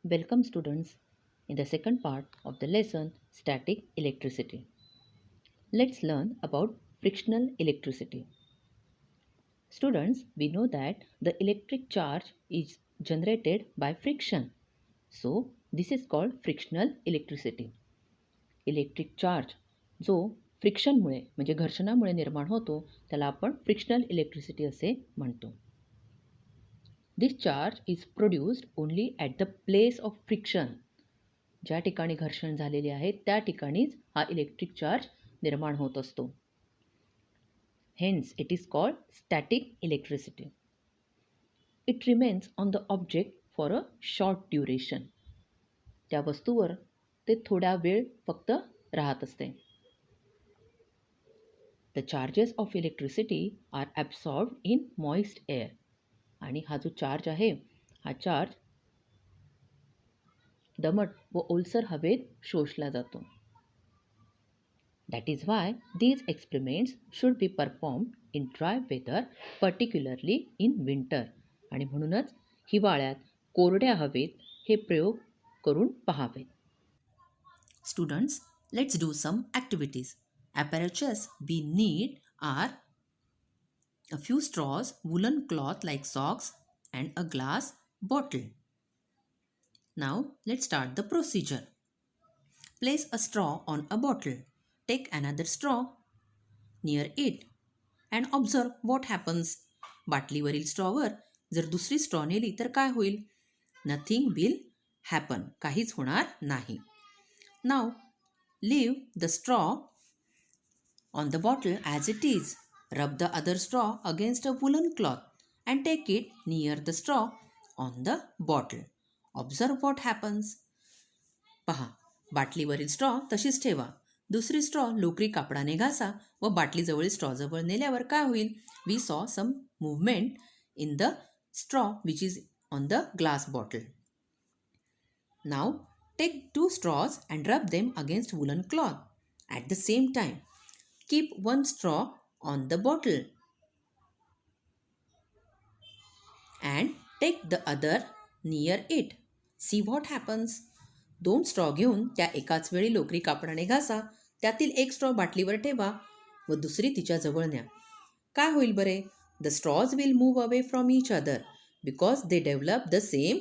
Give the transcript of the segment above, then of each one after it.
Welcome students in the second part of the lesson Static Electricity. Let's learn about frictional electricity. Students, we know that the electric charge is generated by friction. So, this is called frictional electricity. Electric charge जो फ्रिक्शनमुळे म्हणजे घर्षणामुळे निर्माण होतो त्याला आपण frictional electricity असे म्हणतो. This charge is produced only at the place of friction. ज्या ठिकाणी घर्षण झालेले आहे त्या ठिकाणीच हा इलेक्ट्रिक चार्ज निर्माण होत असतो. Hence it is called static electricity. It remains on the object for a short duration. त्या वस्तूवर ते थोडा वेळ फक्त राहत असते. The charges of electricity are absorbed in moist air. आणि हा जो चार्ज आहे हा चार्ज दमट व ओलसर हवेत शोषला जातो. That is why these experiments should be performed in dry weather, particularly in winter. आणि म्हणूनच हिवाळ्यात कोरड्या हवेत हे प्रयोग करून पहावेत. Students, let's do some activities. Apparatus we need are a few straws, woolen cloth like socks, and a glass bottle. Now let's start the procedure. Place a straw on a bottle. Take another straw near it and observe what happens. बाटलीवरील स्ट्रॉवर जर दुसरी straw नेली तर काय होईल? Nothing will happen. काहीच होणार नाही. Now leave the straw on the bottle as it is. Rub the other straw against a woolen cloth and take it near the straw on the bottle. Observe what happens. पहा, बाटलीवरील straw तशीच ठेवा. दुसरी straw लोकरी कापडाने घासा व बाटलीजवळील स्ट्रॉजवळ नेल्यावर काय होईल? We saw some movement in the straw which is on the glass bottle. Now take 2 straws and rub them against woolen cloth. At the same time, keep one straw on the bottle and take the other near it. See what happens. 2 straw घेऊन त्या एकाच वेळी लोकरी कापडाने घासा. त्यातील एक straw बाटलीवर ठेवा व दुसरी तिच्या जवळ न्या. काय होईल बरे? The straws will move away from each other because they develop the same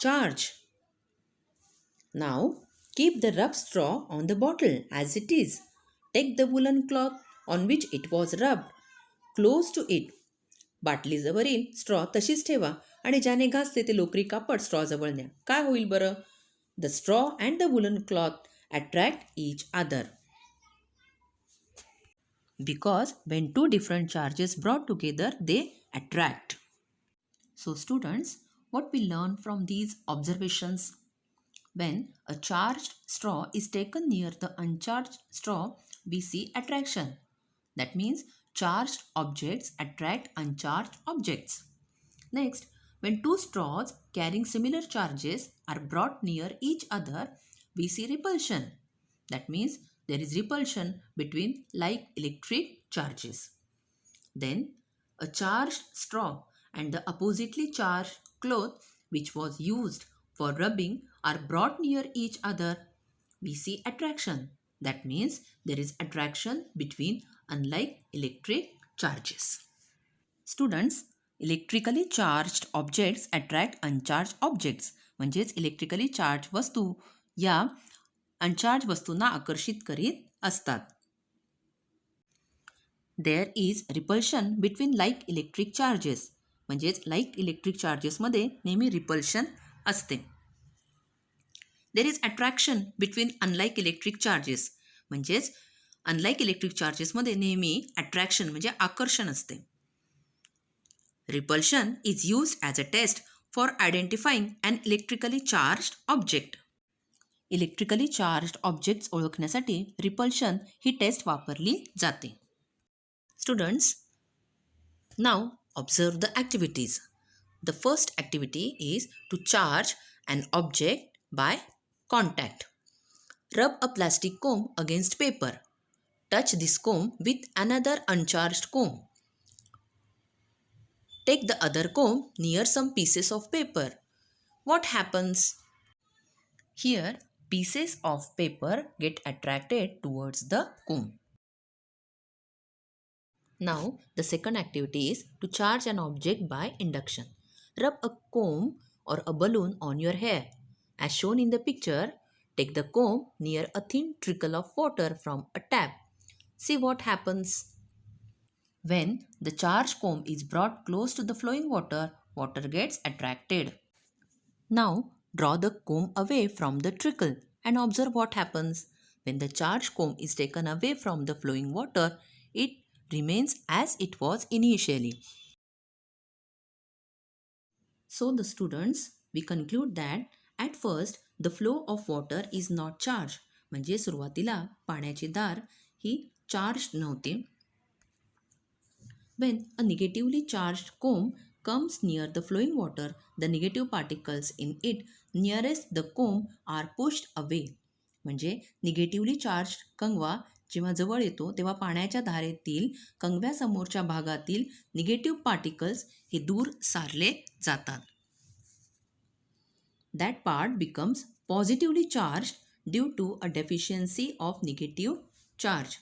charge. Now keep the rub straw on the bottle as it is. Take the woollen cloth on which it was rubbed close to it. बाटलीजवळील straw तशीच ठेवा आणि ज्याने घासले ते लोकरी कापड स्ट्रॉजवळ न्या. काय होईल बरं? The straw and the woollen cloth attract each other. Because when two different charges brought together, they attract. So students, what we learn from these observations? When a charged straw is taken near the uncharged straw, we see attraction. That means charged objects attract uncharged objects. Next, when two straws carrying similar charges are brought near each other, we see repulsion. That means there is repulsion between like electric charges. Then, a charged straw and the oppositely charged cloth which was used for rubbing are brought near each other. We see attraction. That means there is attraction between unlike electric charges. Students, electrically charged objects attract uncharged objects. म्हणजेच electrically charge वस्तू या uncharged वस्तूंना आकर्षित करीत असतात. There is repulsion between like electric charges. म्हणजेच like electric चार्जेसमध्ये नेहमी रिपल्शन असते. There is attraction between unlike electric charges. म्हणजेच अनलाईक इलेक्ट्रिक चार्जेसमध्ये नेहमी अट्रॅक्शन म्हणजे आकर्षण असते. Repulsion is used as a test for identifying an electrically charged object. Electrically charged objects ओळखण्यासाठी रिपल्शन ही टेस्ट वापरली जाते. Students, now observe the activities. The first activity is to charge an object by contact. Rub a plastic comb against paper. Touch this comb with another uncharged comb. Take the other comb near some pieces of paper. What happens? Here, pieces of paper get attracted towards the comb. Now, the second activity is to charge an object by induction. Rub a comb or a balloon on your hair. As shown in the picture, take the comb near a thin trickle of water from a tap. See what happens. When the charged comb is brought close to the flowing water, water gets attracted. Now, draw the comb away from the trickle and observe what happens. When the charged comb is taken away from the flowing water, it remains as it was initially. So the students, we conclude that at first the flow of water is not charged. म्हणजे सुरुवातीला पाण्याची धार ही charged नव्हती. When a negatively charged comb comes near the flowing water, the negative particles in it nearest the comb are pushed away. म्हणजे negatively charge कंगवा जेव्हा जवळ येतो तेव्हा पाण्याच्या धारेतील कंगव्यासमोरच्या भागातील निगेटिव्ह पार्टिकल्स हे दूर सारले जातात. That part becomes positively charged due to a deficiency of negative charge.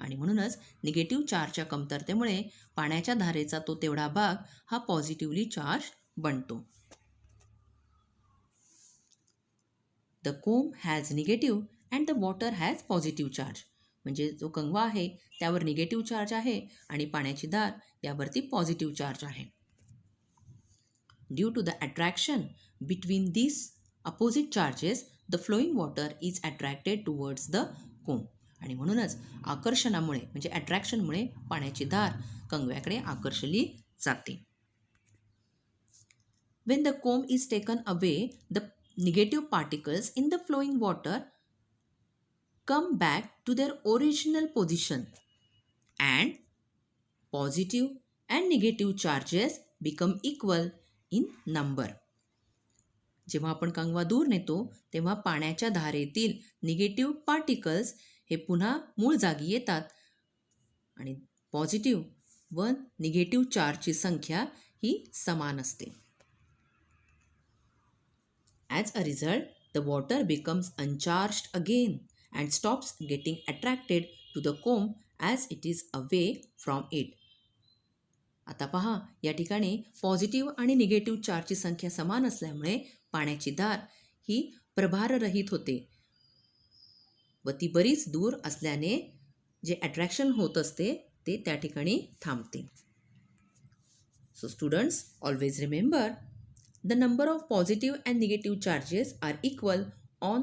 आणि म्हणूनच निगेटिव्ह चार्जच्या कमतरतेमुळे पाण्याच्या धारेचा तो तेवढा भाग हा पॉझिटिव्हली चार्ज बनतो. The comb has negative and the water has positive charge. म्हणजे जो कंगवा आहे त्यावर निगेटिव्ह चार्ज आहे आणि पाण्याची धार यावरती पॉझिटिव्ह चार्ज आहे. Due to the attraction between these opposite charges, the flowing water is attracted towards the comb. आणि म्हणूनच आकर्षणामुळे म्हणजे अट्रॅक्शनमुळे पाण्याची धार कंगव्याकडे आकर्षली जाते. When the comb is taken away, the negative particles in the flowing water come back to their original position and positive and negative charges become equal in number. जेव्हा आपण कंगवा दूर नेतो तेव्हा पाण्याच्या धारेतील निगेटिव्ह पार्टिकल्स हे पुन्हा मूळ जागी येतात आणि पॉझिटिव्ह व निगेटिव्ह चार्जची संख्या ही समान असते. As a result, the water becomes uncharged again and stops getting attracted to the comb as it is away from it. आता पहा या ठिकाणी पॉझिटिव्ह आणि निगेटिव्ह चार्जची संख्या समान असल्यामुळे पाण्याची धार ही प्रभाररहित होते व ती बरीच दूर असल्याने जे अट्रॅक्शन होत असते ते त्या ठिकाणी थांबते. So students, always remember the number of positive and negative charges are equal on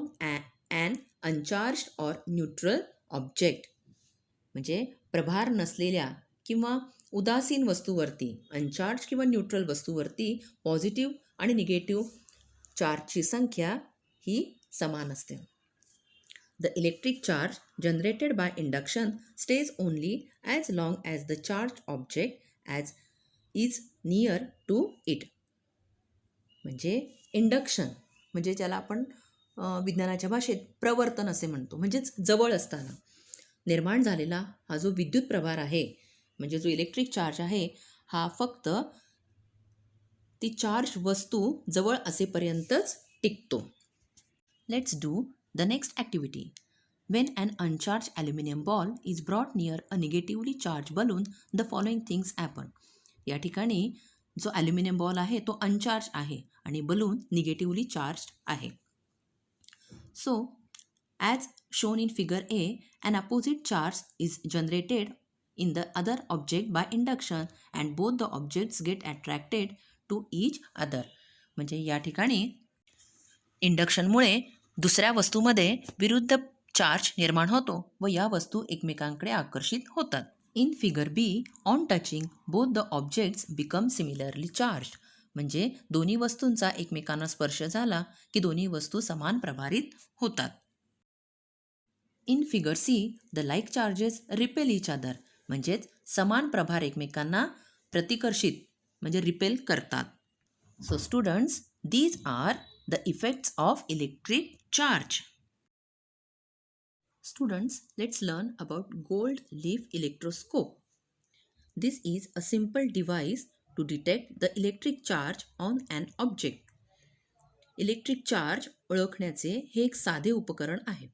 an uncharged or neutral object. म्हणजे प्रभार नसलेल्या किंवा उदासीन वस्तूवरती अनचार्ज किंवा न्यूट्रल वस्तूवरती पॉझिटिव्ह आणि निगेटिव्ह चार्जची संख्या ही समान असते. The electric charge generated by induction stays only as long as the charged object as is near to it. म्हणजे इंडक्शन म्हणजे ज्याला आपण विज्ञानाच्या भाषेत प्रवर्तन असे म्हणतो, म्हणजेच जवळ असताना निर्माण झालेला हा जो विद्युत प्रभार आहे म्हणजे जो इलेक्ट्रिक चार्ज आहे हा फक्त ती चार्ज वस्तू जवळ असेपर्यंतच टिकतो. Let's do the next activity. When an uncharged aluminum ball is brought near a negatively charged balloon, the following things happen. या ठिकाणी जो ॲल्युमिनियम बॉल आहे तो अनचार्ज आहे आणि बलून निगेटिव्हली चार्ज्ड आहे. So as shown in figure A, an opposite charge is generated in the other object by induction and both the objects get attracted to each other. म्हणजे या ठिकाणी इंडक्शनमुळे दुसऱ्या वस्तूमध्ये विरुद्ध चार्ज निर्माण होतो व या वस्तू एकमेकांकडे आकर्षित होतात. In figure B, on touching both the objects become similarly charged. म्हणजे दोन्ही वस्तूंचा एकमेकांना स्पर्श झाला की दोन्ही वस्तू समान प्रभारित होतात. In figure C, the like charges repel each other. म्हणजेच समान प्रभार एकमेकांना प्रतिकर्षित म्हणजे रिपेल करतात. So students, these are the effects of electric charge. Students, let's learn about gold leaf electroscope. This is a simple device to detect the electric charge on an object. Electric charge ओळखण्याचे हे एक साधे उपकरण आहे.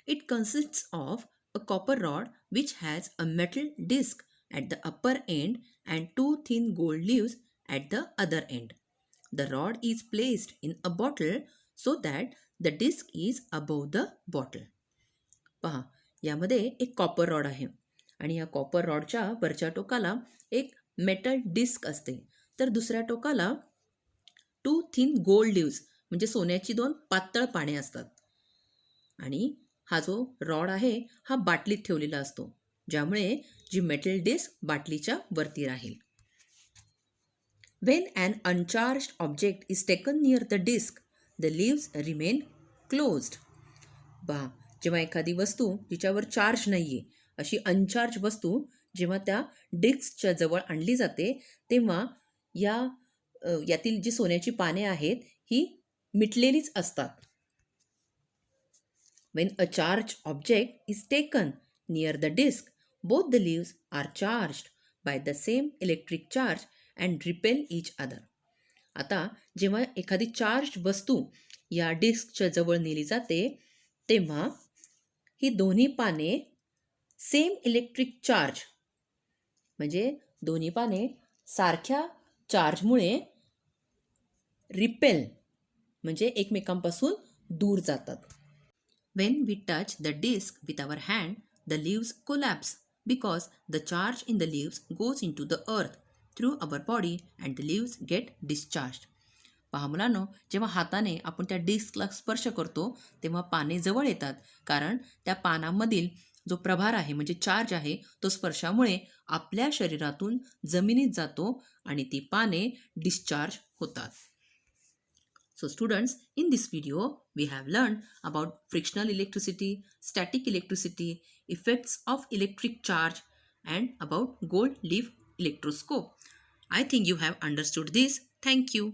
It consists of a copper rod which has a metal disc at the upper end and two thin gold leaves at the other end. The rod is placed in a bottle so that the disc is above the bottle. पहा, यामध्ये एक copper rod आहे आणि या copper रॉडच्या वरच्या टोकाला एक metal disk असते, तर दुसऱ्या टोकाला टू थिन गोल्ड लिव्स म्हणजे सोन्याची दोन पातळ पाने असतात. आणि हा जो रॉड आहे हा बाटलीत ठेवलेला असतो, ज्यामुळे जी मेटल डिस्क बाटलीच्या वरती राहील. When an uncharged object is taken near the disk, the leaves remain closed. जेव्हा एखादी वस्तू जिच्यावर चार्ज नाहीये अशी अनचार्ज वस्तू जेव्हा त्या डिस्कच्या जवळ आणली जाते, तेव्हा यातील जी सोन्याची पाने आहेत ही मिटलेलीच असतात. When a charged object is taken near the disk, both the leaves are charged by the same electric charge and repel each other. आता जेव्हा एखादी चार्ज वस्तू या डिस्कच्या जवळ नेली जाते, तेव्हा ही दोन्ही पाने सेम इलेक्ट्रिक चार्ज म्हणजे दोन्ही पाने सारख्या चार्जमुळे रिपेल म्हणजे एकमेकांपासून दूर जातात. When we touch the disc with our hand, the leaves collapse because the charge in the leaves goes into the earth through our body and the leaves get discharged. पहा मुलांनो, जेव्हा हाताने आपण त्या डिस्कला स्पर्श करतो तेव्हा पाने जवळ येतात, कारण त्या पानांमधील जो प्रभार आहे म्हणजे चार्ज आहे तो स्पर्शामुळे आपल्या शरीरातून जमिनीत जातो आणि ती पाने डिस्चार्ज होतात. So students, in this video, we have learned about frictional electricity, static electricity, effects of electric charge, and about gold leaf electroscope. I think you have understood this. Thank you.